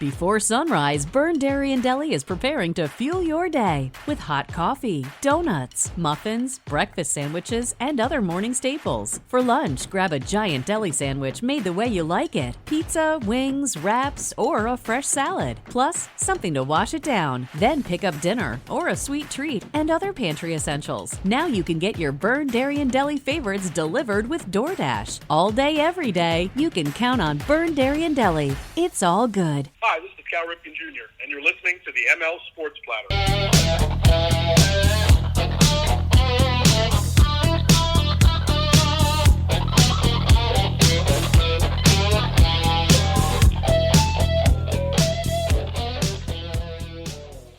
Before sunrise, Burn Dairy and Deli is preparing to fuel your day with hot coffee, donuts, muffins, breakfast sandwiches, and other morning staples. For lunch, grab a giant deli sandwich made the way you like it. Pizza, wings, wraps, or a fresh salad. Plus, something to wash it down. Then pick up dinner or a sweet treat and other pantry essentials. Now you can get your Burn Dairy and Deli favorites delivered with DoorDash. All day, every day, you can count on Burn Dairy and Deli. It's all good. Hi, this is Cal Ripken Jr., and you're listening to the ML Sports Platter.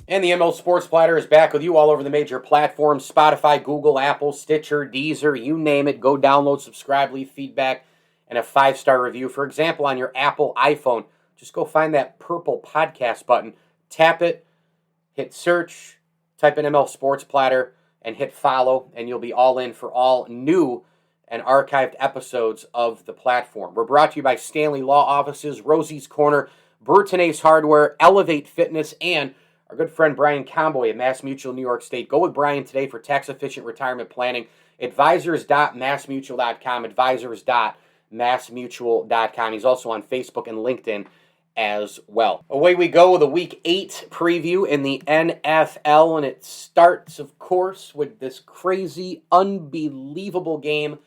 And the ML Sports Platter is back with you all over the major platforms: Spotify, Google, Apple, Stitcher, Deezer, you name it. Go download, subscribe, leave feedback, and a 5-star review. For example, on your Apple iPhone, just go find that purple podcast button, tap it, hit search, type in ML Sports Platter, and hit follow, and you'll be all in for all new and archived episodes of the platform. We're brought to you by Stanley Law Offices, Rosie's Corner, Burton Ace Hardware, Elevate Fitness, and our good friend Brian Comboy at Mass Mutual, New York State. Go with Brian today for tax-efficient retirement planning. Advisors.massmutual.com, advisors.massmutual.com. He's also on Facebook and LinkedIn as well. Away we go with a Week 8 preview in the NFL, and it starts, of course, with this crazy, unbelievable game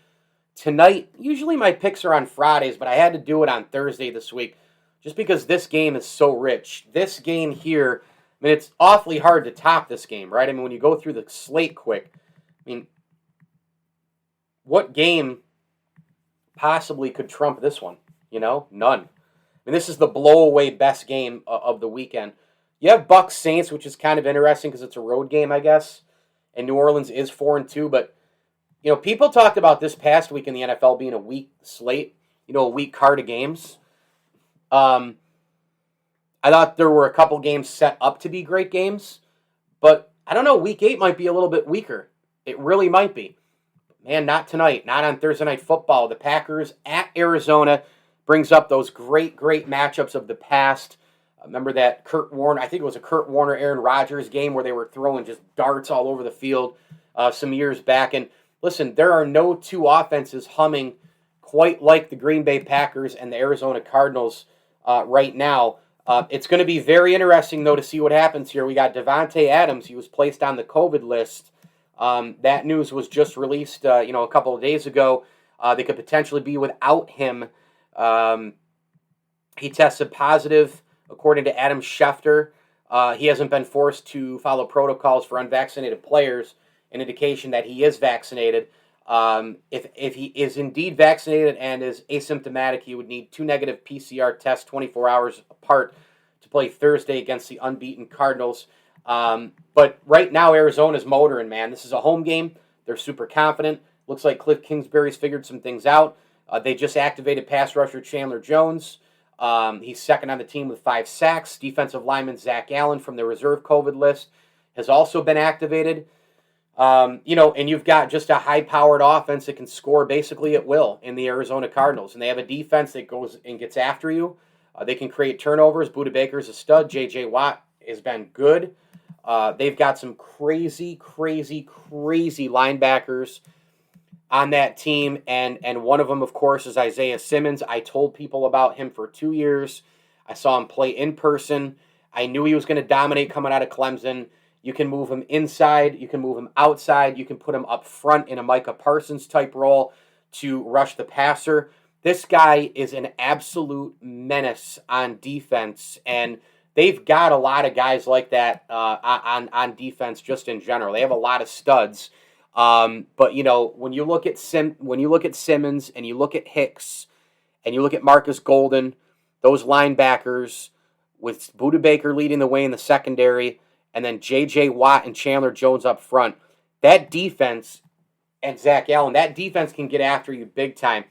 tonight. Usually my picks are on Fridays, but I had to do it on Thursday this week just because this game is so rich. This game here, I mean, it's awfully hard to top this game, right? I mean, when you go through the slate quick, I mean, what game possibly could trump this one? You know, none. I mean, this is the blow-away best game of the weekend. You have Bucs-Saints, which is kind of interesting because it's a road game, I guess, and New Orleans is 4-2. But, you know, people talked about this past week in the NFL being a weak slate, you know, a weak card of games. I thought there were a couple games set up to be great games, but I don't know, Week 8 might be a little bit weaker. It really might be. Man, not tonight, not on Thursday Night Football. The Packers at Arizona brings up those great matchups of the past. Remember that Kurt Warner, I think it was a Kurt Warner, Aaron Rodgers game where they were throwing just darts all over the field some years back. And listen, there are no two offenses humming quite like the Green Bay Packers and the Arizona Cardinals right now. It's going to be very interesting, though, to see what happens here. We got Devontae Adams. He was placed on the COVID list. That news was just released, a couple of days ago. They could potentially be without him. He tested positive, according to Adam Schefter. He hasn't been forced to follow protocols for unvaccinated players, an indication that he is vaccinated. If he is indeed vaccinated and is asymptomatic, he would need 2 negative PCR tests 24 hours apart to play Thursday against the unbeaten Cardinals. But right now, Arizona's motoring, man. This is a home game. They're super confident. Looks like Cliff Kingsbury's figured some things out. They just activated pass rusher Chandler Jones. He's second on the team with 5 sacks. Defensive lineman Zach Allen from the reserve COVID list has also been activated. And you've got just a high-powered offense that can score basically at will in the Arizona Cardinals. And they have a defense that goes and gets after you. They can create turnovers. Budda Baker's a stud. J.J. Watt has been good. They've got some crazy linebackers on that team. And one of them, of course, is Isaiah Simmons. I told people about him for 2 years. I saw him play in person. I knew he was going to dominate coming out of Clemson. You can move him inside. You can move him outside. You can put him up front in a Micah Parsons type role to rush the passer. This guy is an absolute menace on defense, and they've got a lot of guys like that on defense just in general. They have a lot of studs. But when you look at Simmons and you look at Hicks and you look at Marcus Golden, those linebackers with Budda Baker leading the way in the secondary, and then J.J. Watt and Chandler Jones up front, that defense, and Zach Allen, that defense can get after you big time.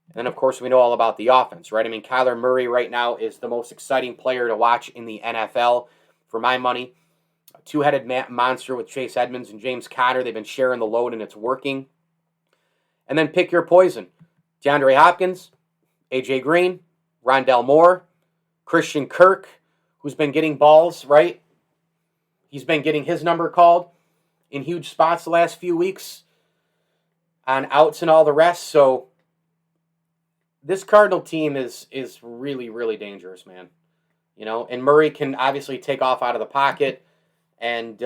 And then, of course, we know all about the offense, right? I mean, Kyler Murray right now is the most exciting player to watch in the NFL, for my money. A two-headed monster with Chase Edmonds and James Conner. They've been sharing the load, and it's working. And then pick your poison. DeAndre Hopkins, A.J. Green, Rondell Moore, Christian Kirk, who's been getting balls, right? He's been getting his number called in huge spots the last few weeks on outs and all the rest. So this Cardinal team is really, really dangerous, man. And Murray can obviously take off out of the pocket. And,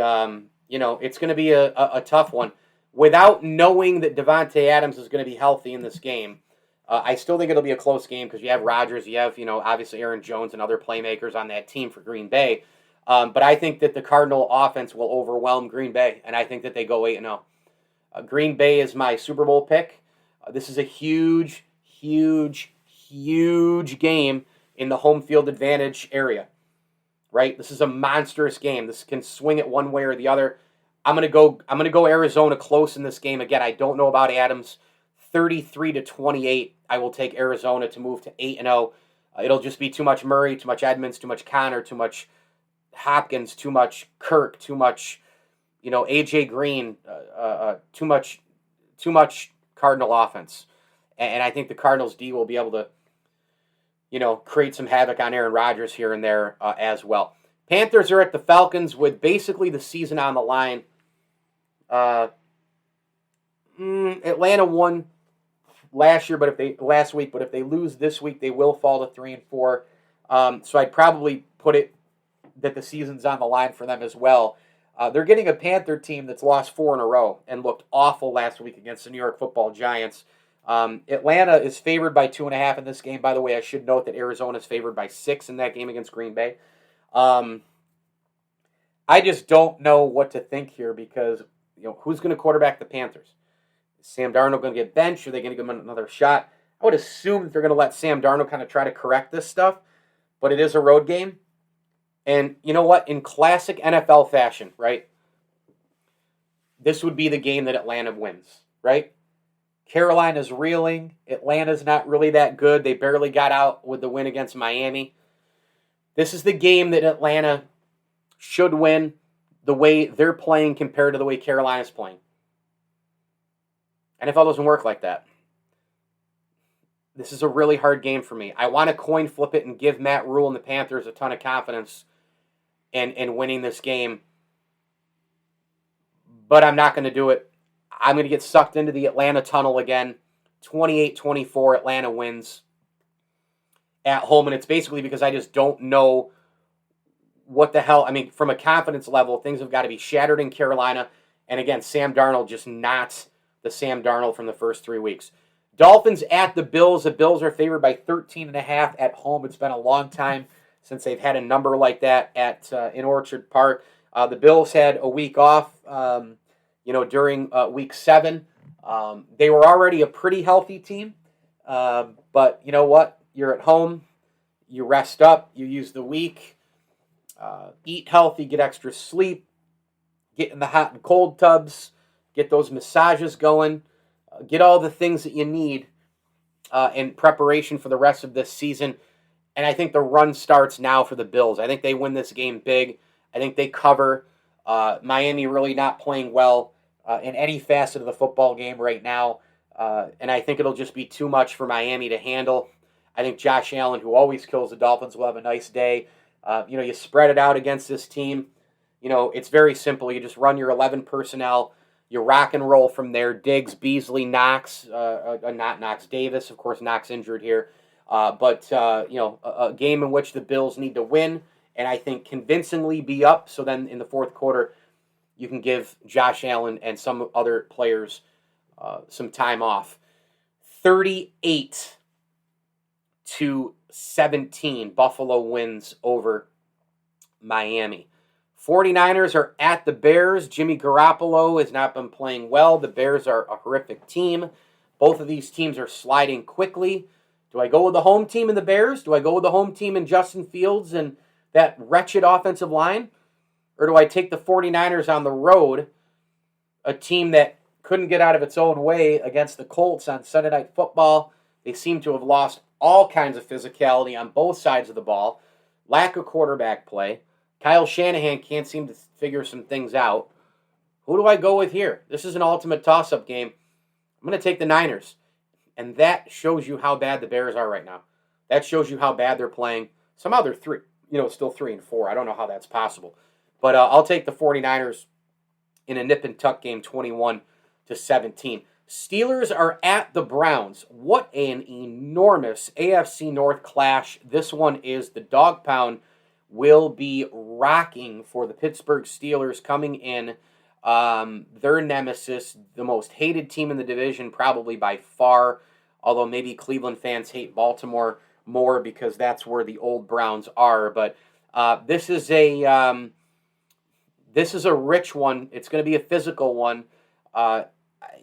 it's going to be a tough one. Without knowing that Devontae Adams is going to be healthy in this game, I still think it'll be a close game because you have Rodgers, you have, obviously Aaron Jones and other playmakers on that team for Green Bay. But I think that the Cardinal offense will overwhelm Green Bay, and I think that they go 8-0. Green Bay is my Super Bowl pick. This is a huge, huge, huge game in the home field advantage area, right? This is a monstrous game. This can swing it one way or the other. I'm gonna go Arizona close in this game. Again, I don't know about Adams. 33-28. I will take Arizona to move to 8-0. It'll just be too much Murray, too much Edmonds, too much Connor, too much Hopkins, too much Kirk, too much, AJ Green, too much Cardinal offense. And I think the Cardinals D will be able to, create some havoc on Aaron Rodgers here and there as well. Panthers are at the Falcons with basically the season on the line. Atlanta won last week, but if they lose this week, they will fall to 3-4. So I'd probably put it that the season's on the line for them as well. They're getting a Panther team that's lost 4 in a row and looked awful last week against the New York Football Giants. Atlanta is favored by 2.5 in this game. By the way, I should note that Arizona is favored by 6 in that game against Green Bay. I just don't know what to think here because who's going to quarterback the Panthers? Is Sam Darnold going to get benched? Are they going to give him another shot? I would assume that they're going to let Sam Darnold kind of try to correct this stuff, but it is a road game. And you know what? In classic NFL fashion, right? This would be the game that Atlanta wins, right? Carolina's reeling. Atlanta's not really that good. They barely got out with the win against Miami. This is the game that Atlanta should win the way they're playing compared to the way Carolina's playing. NFL doesn't work like that. This is a really hard game for me. I want to coin flip it and give Matt Rule and the Panthers a ton of confidence in winning this game. But I'm not going to do it. I'm going to get sucked into the Atlanta tunnel again. 28-24, Atlanta wins at home. And it's basically because I just don't know what the hell. I mean, from a confidence level, things have got to be shattered in Carolina. And again, Sam Darnold just not the Sam Darnold from the first 3 weeks. Dolphins at the Bills. The Bills are favored by 13.5 at home. It's been a long time since they've had a number like that in Orchard Park. The Bills had a week off, during week 7. They were already a pretty healthy team. But you know what? You're at home. You rest up. You use the week. Eat healthy. Get extra sleep. Get in the hot and cold tubs. Get those massages going. Get all the things that you need in preparation for the rest of this season. And I think the run starts now for the Bills. I think they win this game big. I think they cover. Miami really not playing well in any facet of the football game right now. And I think it'll just be too much for Miami to handle. I think Josh Allen, who always kills the Dolphins, will have a nice day. You spread it out against this team. It's very simple. You just run your 11 personnel. You rock and roll from there. Diggs, Beasley, Knox, not Knox, Davis. Of course, Knox injured here. But a game in which the Bills need to win, and I think convincingly be up. So then in the fourth quarter, you can give Josh Allen and some other players some time off. 38-17, Buffalo wins over Miami. 49ers are at the Bears. Jimmy Garoppolo has not been playing well. The Bears are a horrific team. Both of these teams are sliding quickly. Do I go with the home team in the Bears? Do I go with the home team in Justin Fields and that wretched offensive line? Or do I take the 49ers on the road, a team that couldn't get out of its own way against the Colts on Sunday Night Football? They seem to have lost all kinds of physicality on both sides of the ball. Lack of quarterback play. Kyle Shanahan can't seem to figure some things out. Who do I go with here? This is an ultimate toss-up game. I'm going to take the Niners. And that shows you how bad the Bears are right now. That shows you how bad they're playing. Somehow they're still 3-4. I don't know how that's possible. But I'll take the 49ers in a nip and tuck game, 21-17. Steelers are at the Browns. What an enormous AFC North clash. This one is. The dog pound will be rocking for the Pittsburgh Steelers coming in. Their nemesis, the most hated team in the division, probably by far, although maybe Cleveland fans hate Baltimore more because that's where the old Browns are. But this is a rich one. It's going to be a physical one.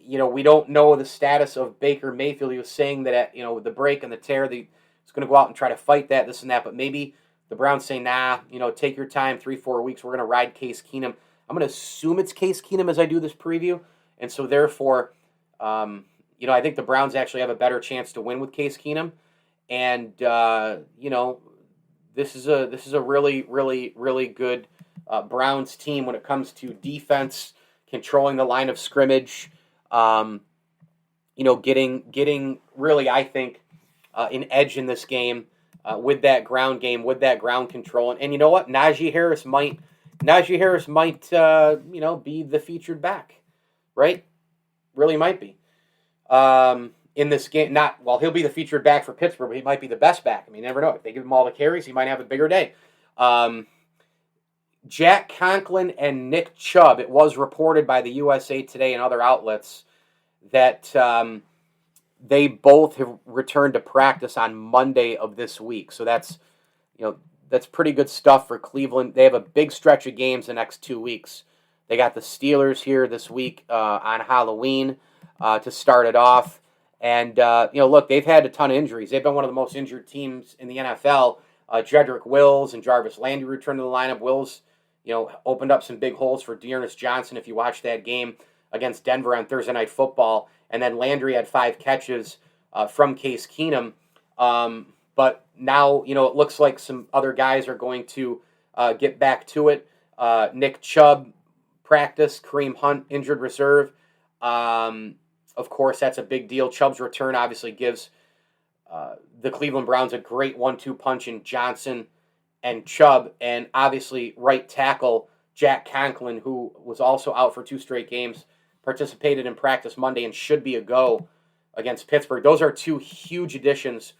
We don't know the status of Baker Mayfield. He was saying that at, the break and the tear, he's going to go out and try to fight that, this and that. But maybe the Browns say, nah, take your time, 3-4 weeks. We're going to ride Case Keenum. I'm going to assume it's Case Keenum as I do this preview. And so therefore, I think the Browns actually have a better chance to win with Case Keenum. And, this is a really, really, really good Browns team when it comes to defense, controlling the line of scrimmage, getting really, I think, an edge in this game with that ground game, with that ground control. And you know what? Najee Harris might be the featured back, right? Really might be. In this game, he'll be the featured back for Pittsburgh, but he might be the best back. I mean, you never know. If they give him all the carries, he might have a bigger day. Jack Conklin and Nick Chubb, it was reported by the USA Today and other outlets that they both have returned to practice on Monday of this week. So that's pretty good stuff for Cleveland. They have a big stretch of games the next 2 weeks. They got the Steelers here this week on Halloween to start it off. And, look, they've had a ton of injuries. They've been one of the most injured teams in the NFL. Jedrick Wills and Jarvis Landry returned to the lineup. Wills, opened up some big holes for Dearness Johnson if you watch that game against Denver on Thursday Night Football. And then Landry had 5 catches from Case Keenum. But now, it looks like some other guys are going to get back to it. Nick Chubb practice, Kareem Hunt injured reserve. Of course, that's a big deal. Chubb's return obviously gives the Cleveland Browns a great 1-2 punch in Johnson and Chubb. And obviously, right tackle Jack Conklin, who was also out for 2 straight games, participated in practice Monday and should be a go against Pittsburgh. Those are 2 huge additions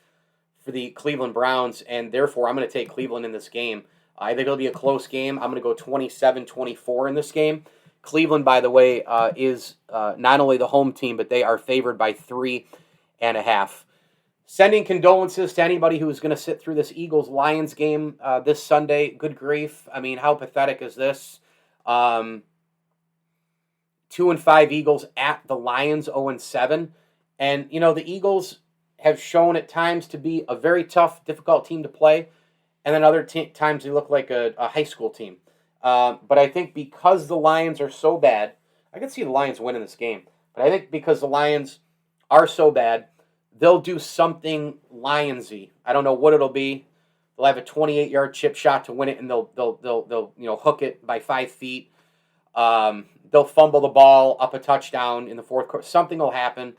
for the Cleveland Browns, and therefore I'm going to take Cleveland in this game. I think it'll be a close game. I'm going to go 27-24 in this game. Cleveland, by the way, is not only the home team, but they are favored by 3.5. Sending condolences to anybody who's going to sit through this Eagles-Lions game this Sunday. Good grief. I mean, how pathetic is this? 2-5 Eagles at the Lions, 0-7. And, the Eagles have shown at times to be a very tough, difficult team to play. And then other times they look like a high school team. But I think because the Lions are so bad, I can see the Lions winning this game. But I think because the Lions are so bad, they'll do something Lionsy. I don't know what it'll be. They'll have a 28-yard chip shot to win it, and they'll hook it by 5 feet. They'll fumble the ball up a touchdown in the fourth quarter. Something will happen.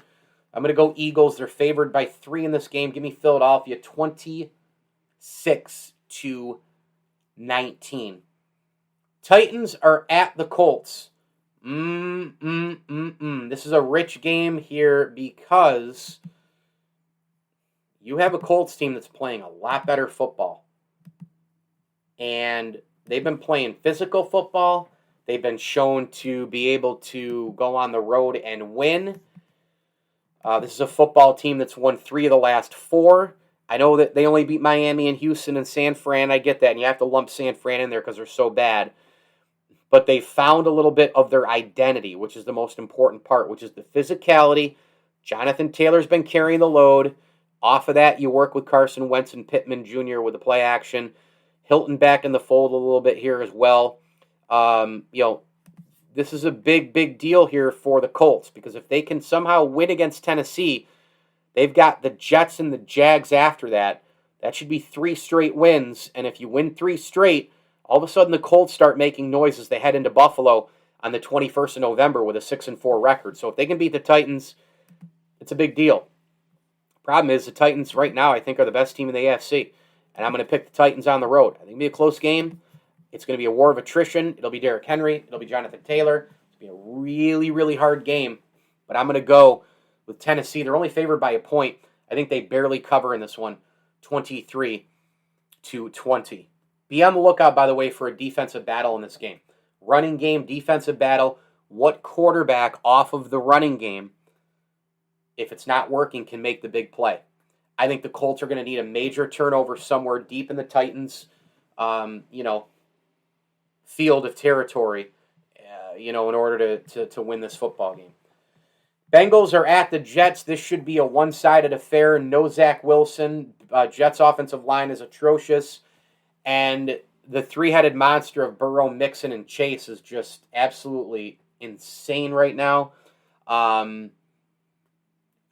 I'm going to go Eagles. They're favored by 3 in this game. Give me Philadelphia 26-19. Titans are at the Colts. This is a rich game here because you have a Colts team that's playing a lot better football. And they've been playing physical football. They've been shown to be able to go on the road and win. This is a football team that's won 3 of the last 4. I know that they only beat Miami and Houston and San Fran. I get that, and you have to lump San Fran in there because they're so bad. But they found a little bit of their identity, which is the most important part, which is the physicality. Jonathan Taylor's been carrying the load. Off of that, you work with Carson Wentz and Pittman Jr. with the play action. Hilton back in the fold a little bit here as well. This is a big, big deal here for the Colts because if they can somehow win against Tennessee, they've got the Jets and the Jags after that. That should be 3 straight wins. And if you win 3 straight, all of a sudden the Colts start making noise as they head into Buffalo on the 21st of November with a 6-4 record. So if they can beat the Titans, it's a big deal. Problem is the Titans right now I think are the best team in the AFC. and I'm going to pick the Titans on the road. I think it'll be a close game. It's going to be a war of attrition. It'll be Derrick Henry. It'll be Jonathan Taylor. It'll be a really, really hard game. But I'm going to go with Tennessee. They're only favored by a point. I think they barely cover in this one, 23-20. Be on the lookout, by the way, for a defensive battle in this game. Running game, defensive battle. What quarterback off of the running game, if it's not working, can make the big play? I think the Colts are going to need a major turnover somewhere deep in the Titans, field of territory, in order to win this football game. Bengals are at the Jets. This should be a one-sided affair. No Zach Wilson. Jets' offensive line is atrocious. And the three-headed monster of Burrow, Mixon, and Chase is just absolutely insane right now. I'm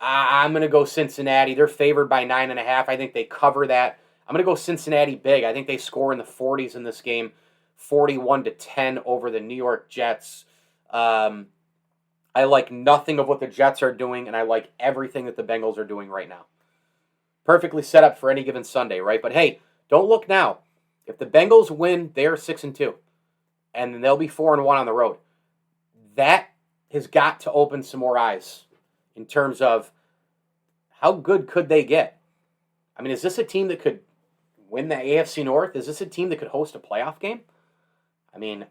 going to go Cincinnati. They're favored by 9.5. I think they cover that. I'm going to go Cincinnati big. I think they score in the 40s in this game, 41-10 over the New York Jets. I like nothing of what the Jets are doing, and I like everything that the Bengals are doing right now. Perfectly set up for any given Sunday, right? But hey, don't look now. If the Bengals win, they're 6-2, and they'll be 4-1 on the road. That has got to open some more eyes in terms of how good could they get. I mean, is this a team that could win the AFC North? Is this a team that could host a playoff game? I mean,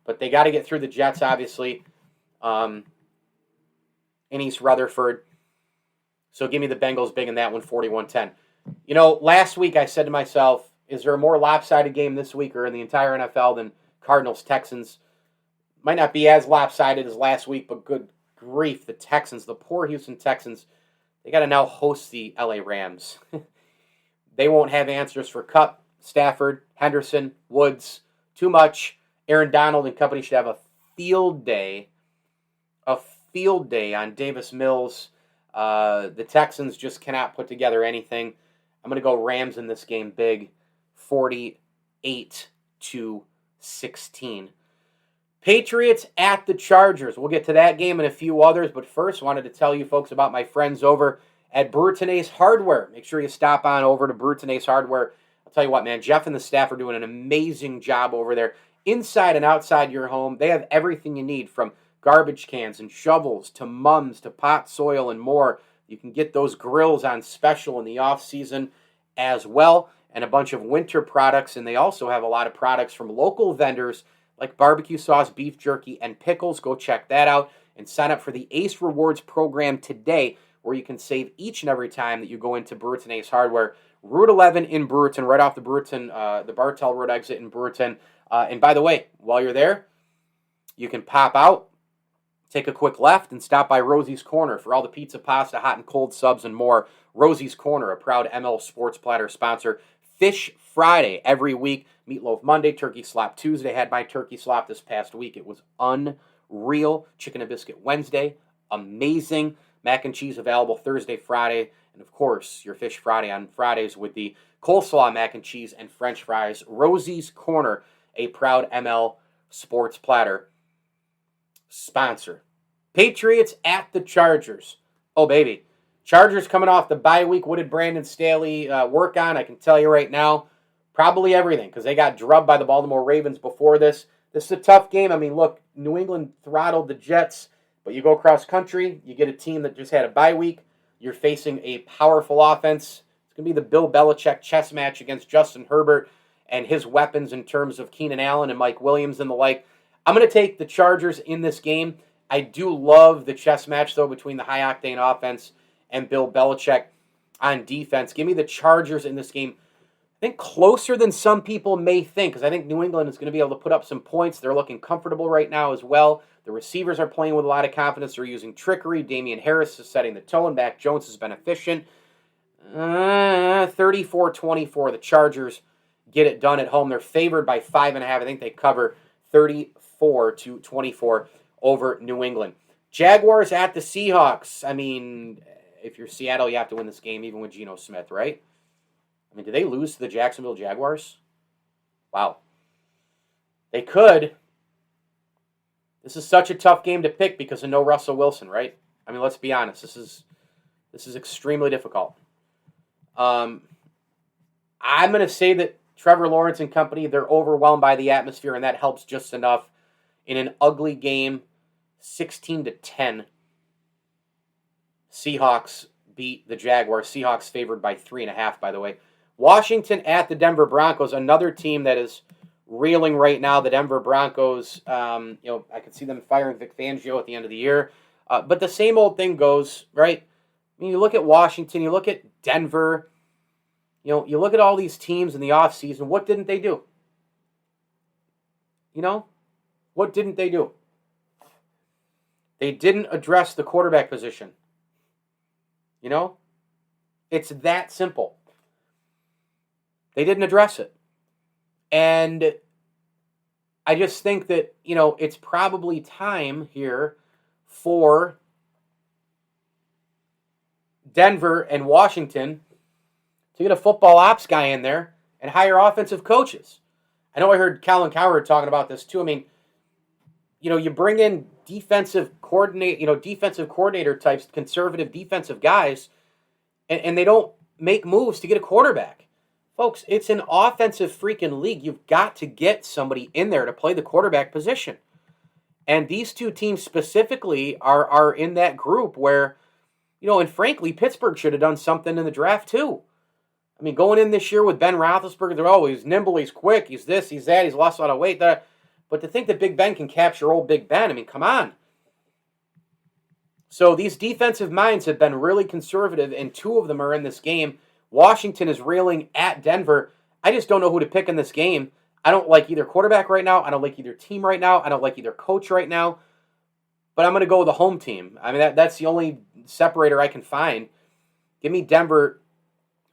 but they got to get through the Jets, obviously, in East Rutherford. So give me the Bengals big in that one, 41-10. Last week I said to myself, is there a more lopsided game this week or in the entire NFL than Cardinals-Texans? Might not be as lopsided as last week, but good grief, the Texans, the poor Houston Texans, they got to now host the LA Rams. They won't have answers for Kupp, Stafford, Henderson, Woods. Too much. Aaron Donald and company should have a field day on Davis Mills. The Texans just cannot put together anything. I'm going to go Rams in this game big, 48-16. Patriots at the Chargers. We'll get to that game and a few others, but first wanted to tell you folks about my friends over at Burton Ace Hardware. Make sure you stop on over to Burton Ace Hardware. I'll tell you what, man, Jeff and the staff are doing an amazing job over there. Inside and outside your home, they have everything you need, from garbage cans and shovels to mums to pot soil and more. You can get those grills on special in the off-season as well, and a bunch of winter products, and they also have a lot of products from local vendors like barbecue sauce, beef jerky, and pickles. Go check that out and sign up for the Ace Rewards program today, where you can save each and every time that you go into Brewerton Ace Hardware. Route 11 in Brewerton, right off the Brewerton, the Bartell Road exit in Brewerton. And by the way, while you're there, you can pop out, take a quick left, and stop by Rosie's Corner for all the pizza, pasta, hot and cold subs, and more. Rosie's Corner, a proud ML Sports Platter sponsor. Fish Friday every week. Meatloaf Monday, Turkey Slop Tuesday. Had my turkey slop this past week. It was unreal. Chicken and Biscuit Wednesday, amazing. Mac and cheese available Thursday, Friday. And of course, your Fish Friday on Fridays with the coleslaw, mac and cheese, and French fries. Rosie's Corner, a proud ML Sports Platter sponsor. Patriots at the Chargers. Oh, baby. Chargers coming off the bye week. What did Brandon Staley work on? I can tell you right now, probably everything, because they got drubbed by the Baltimore Ravens before this. This is a tough game. I mean, look, New England throttled the Jets, but you go cross country, you get a team that just had a bye week. You're facing a powerful offense. It's going to be the Bill Belichick chess match against Justin Herbert and his weapons in terms of Keenan Allen and Mike Williams and the like. I'm going to take the Chargers in this game. I do love the chess match, though, between the high-octane offense and Bill Belichick on defense. Give me the Chargers in this game. I think closer than some people may think, because I think New England is going to be able to put up some points. They're looking comfortable right now as well. The receivers are playing with a lot of confidence. They're using trickery. Damian Harris is setting the tone. Mac Jones has been efficient. 34-24. The Chargers get it done at home. They're favored by 5.5. I think they cover 34-24 over New England. Jaguars at the Seahawks. I mean, if you're Seattle, you have to win this game, even with Geno Smith, right? I mean, did they lose to the Jacksonville Jaguars? Wow. They could. This is such a tough game to pick because of no Russell Wilson, right? I mean, let's be honest. This is extremely difficult. I'm going to say that Trevor Lawrence and company, they're overwhelmed by the atmosphere, and that helps just enough. In an ugly game, 16-10, Seahawks beat the Jaguars. Seahawks favored by 3.5, by the way. Washington at the Denver Broncos, another team that is reeling right now. The Denver Broncos, I could see them firing Vic Fangio at the end of the year. But the same old thing goes, right? I mean, you look at Washington, you look at Denver, you look at all these teams in the offseason. What didn't they do? What didn't they do? They didn't address the quarterback position. It's that simple. They didn't address it. And I just think that, it's probably time here for Denver and Washington to get a football ops guy in there and hire offensive coaches. I know I heard Colin Cowherd talking about this too. I mean, you bring in defensive coordinator types, conservative defensive guys, and they don't make moves to get a quarterback. Folks, it's an offensive freaking league. You've got to get somebody in there to play the quarterback position. And these two teams specifically are in that group where, and frankly, Pittsburgh should have done something in the draft too. I mean, going in this year with Ben Roethlisberger, they're always nimble, he's quick, he's this, he's that, he's lost a lot of weight. But to think that Big Ben can capture old Big Ben, I mean, come on. So these defensive minds have been really conservative, and two of them are in this game. Washington is reeling at Denver. I just don't know who to pick in this game. I don't like either quarterback right now. I don't like either team right now. I don't like either coach right now. But I'm going to go with the home team. I mean, that's the only separator I can find. Give me Denver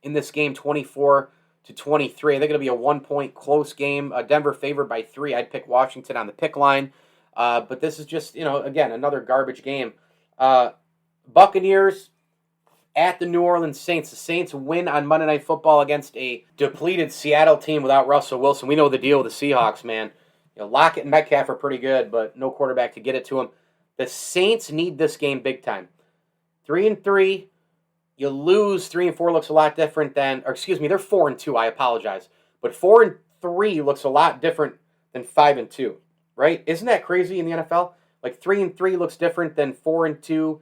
in this game, 24-23. I think it'll be a 1-point close game. Denver favored by 3. I'd pick Washington on the pick line. But this is just, again, another garbage game. Buccaneers at the New Orleans Saints. The Saints win on Monday Night Football against a depleted Seattle team without Russell Wilson. We know the deal with the Seahawks, man. Lockett and Metcalf are pretty good, but no quarterback to get it to them. The Saints need this game big time. 3-3. You lose 3-4 looks a lot different than, they're 4-2. I apologize, but 4-3 looks a lot different than 5-2, right? Isn't that crazy in the NFL? Like 3-3 looks different than 4-2.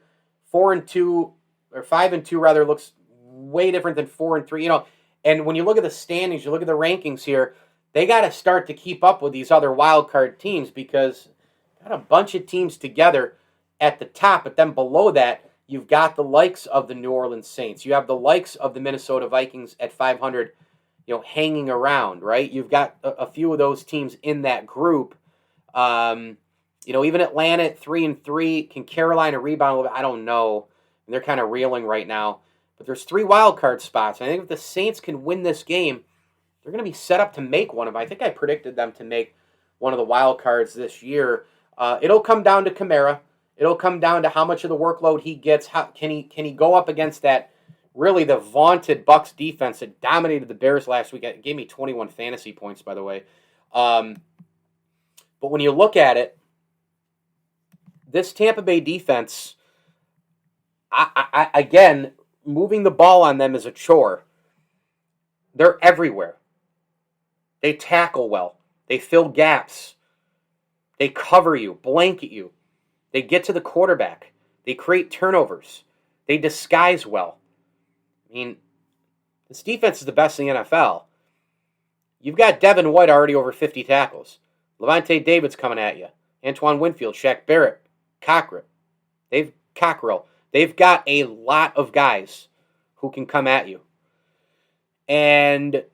4-2 or 5-2 rather looks way different than 4-3. And when you look at the standings, you look at the rankings here, they got to start to keep up with these other wild card teams because got a bunch of teams together at the top, but then below that. You've got the likes of the New Orleans Saints. You have the likes of the Minnesota Vikings at 500, hanging around, right? You've got a few of those teams in that group. Even Atlanta at 3-3. Can Carolina rebound a little bit? I don't know. They're kind of reeling right now. But there's 3 wild card spots. I think if the Saints can win this game, they're going to be set up to make one of them. I think I predicted them to make one of the wild cards this year. It'll come down to Kamara. It'll come down to how much of the workload he gets. How can he go up against that? Really, the vaunted Bucs defense that dominated the Bears last week. It gave me 21 fantasy points, by the way. But when you look at it, this Tampa Bay defense, again, moving the ball on them is a chore. They're everywhere. They tackle well. They fill gaps. They cover you, blanket you. They get to the quarterback. They create turnovers. They disguise well. I mean, this defense is the best in the NFL. You've got Devin White already over 50 tackles. Levante David's coming at you. Antoine Winfield, Shaq Barrett, Cockrell. They've got a lot of guys who can come at you. And,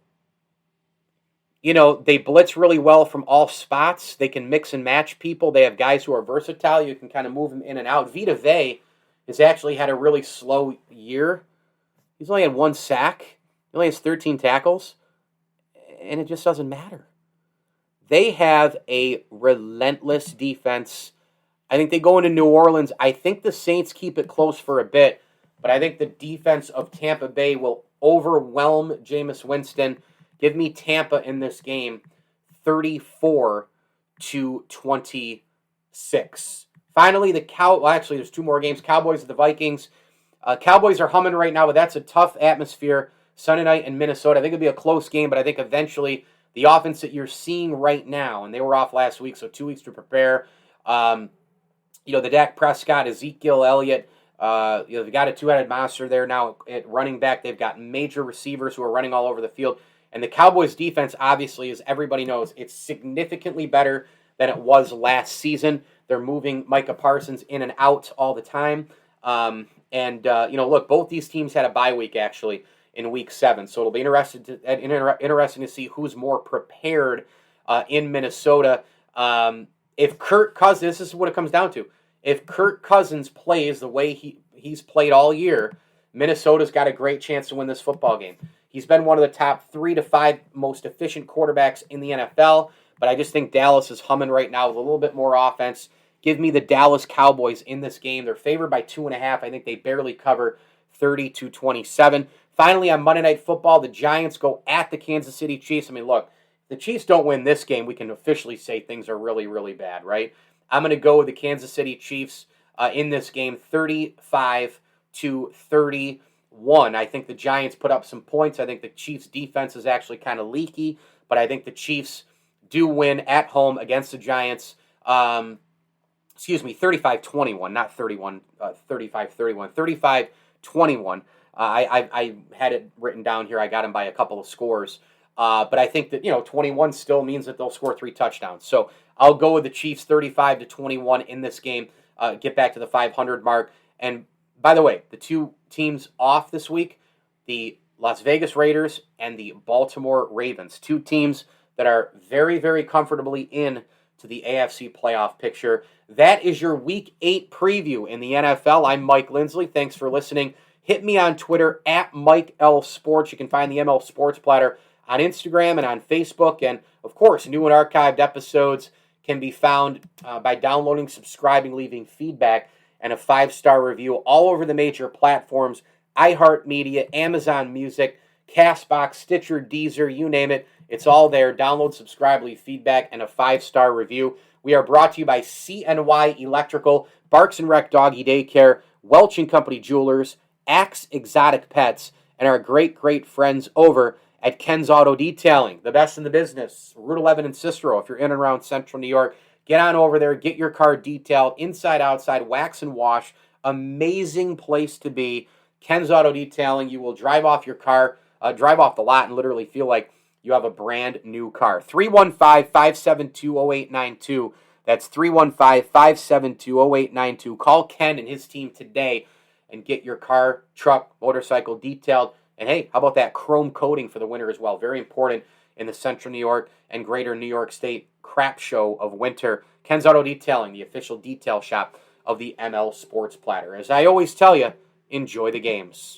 they blitz really well from all spots. They can mix and match people. They have guys who are versatile. You can kind of move them in and out. Vita Vea has actually had a really slow year. He's only had 1 sack. He only has 13 tackles. And it just doesn't matter. They have a relentless defense. I think they go into New Orleans. I think the Saints keep it close for a bit. But I think the defense of Tampa Bay will overwhelm Jameis Winston. Give me Tampa in this game, 34-26. Finally, actually, there's 2 more games. Cowboys at the Vikings. Cowboys are humming right now, but that's a tough atmosphere. Sunday night in Minnesota. I think it'll be a close game, but I think eventually the offense that you're seeing right now, and they were off last week, so 2 weeks to prepare. The Dak Prescott, Ezekiel Elliott, they've got a two-headed monster there now at running back. They've got major receivers who are running all over the field. And the Cowboys' defense, obviously, as everybody knows, it's significantly better than it was last season. They're moving Micah Parsons in and out all the time. Look, both these teams had a bye week, actually, in Week 7. So it'll be interesting to see who's more prepared in Minnesota. If Kirk Cousins, this is what it comes down to. If Kirk Cousins plays the way he's played all year, Minnesota's got a great chance to win this football game. He's been one of the top 3 to 5 most efficient quarterbacks in the NFL, but I just think Dallas is humming right now with a little bit more offense. Give me the Dallas Cowboys in this game. They're favored by 2.5. I think they barely cover 30-27. Finally, on Monday Night Football, the Giants go at the Kansas City Chiefs. I mean, look, if the Chiefs don't win this game, we can officially say things are really, really bad, right? I'm going to go with the Kansas City Chiefs in this game, 35-31. I think the Giants put up some points. I think the Chiefs' defense is actually kind of leaky, but I think the Chiefs do win at home against the Giants. 35-21, not 31, 35-31, 35-21. I had it written down here. I got them by a couple of scores. But I think that, 21 still means that they'll score 3 touchdowns. So I'll go with the Chiefs 35-21 in this game, get back to the 500 mark. And by the way, the two teams off this week, the Las Vegas Raiders and the Baltimore Ravens, 2 teams that are very, very comfortably in to the AFC playoff picture. That is your Week 8 preview in the NFL. I'm Mike Lindsley. Thanks for listening. Hit me on Twitter at Mike L Sports. You can find the ML Sports Platter on Instagram and on Facebook. And, of course, new and archived episodes can be found by downloading, subscribing, leaving feedback, and a 5-star review all over the major platforms: iHeartMedia, Amazon Music, CastBox, Stitcher, Deezer, you name it. It's all there. Download, subscribe, leave feedback, and a 5-star review. We are brought to you by CNY Electrical, Barks and Rec Doggy Daycare, Welch & Company Jewelers, Axe Exotic Pets, and our great, great friends over at Ken's Auto Detailing, the best in the business. Route 11 in Cicero. If you're in and around central New York, get on over there, get your car detailed, inside, outside, wax and wash. Amazing place to be. Ken's Auto Detailing. You will drive off your car, drive off the lot, and literally feel like you have a brand new car. 315-572-0892. That's 315-572-0892. Call Ken and his team today and get your car, truck, motorcycle detailed. And hey, how about that chrome coating for the winter as well? Very important in the central New York and greater New York State crap show of winter. Ken's Auto Detailing, the official detail shop of the ML Sports Platter. As I always tell you, enjoy the games.